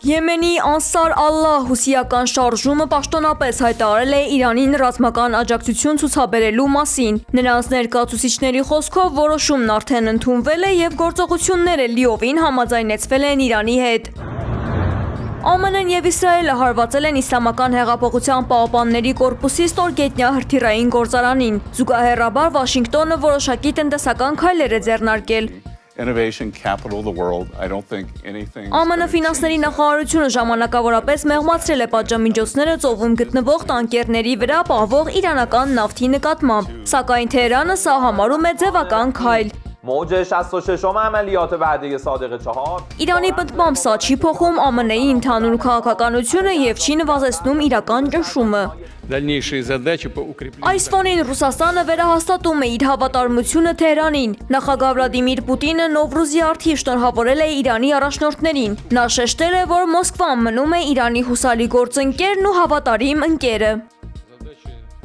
Եմենի Անսար Ալլահ հուսիական շարժումը պաշտոնապես հայտարարել է Իրանին ռազմական աջակցություն ցուցաբերելու մասին։ Նրանց ներկայացուցիչների խոսքով որոշումն արդեն ընդունվել է եւ գործողությունները լիովին համաձայնեցվել են Իրանի հետ։ ԱՄՆ-ն եւ Իսրայելը հարվածել են Իսլամական հեղափոխության պահապանների կորպուսի ստորգետնյա հրթիռային գործարանին։ Զուգահեռաբար Վաշինգտոնը որոշակի տնտեսական քայլեր է ձեռնարկել։ Innovation capital of the world. I don't think anything. ԱՄՆ ֆինանսների նախարարությունը ժամանակավորապես մեղմացրել է պատժամիջոցները ծովում գտնվող տանկերների վրա պահվող իրանական նավթի նկատմամբ, սակայն Թեհրանը սա համարում է ձևական քայլ։ موج 66م عملیات وعده صادق 4 Իրանի պնդմամբ սա չի փոխում ԱՄՆ-ի ընդհանուր քաղաքականությունը եւ չի նվազեցնում իրական ճնշումը։ Այս ֆոնին Ռուսաստանը վերահաստատում է իր հավատարմությունը Թեհրանին։ Նախագահ Վլադիմիր Պուտինը Նովրուզի արդիվ շնորհավորել է Իրանի առաջնորդներին։ Նա շեշտել է, որ Մոսկվան մնում է Իրանի հուսալի գործընկերն ու հավատարիմ ընկերը։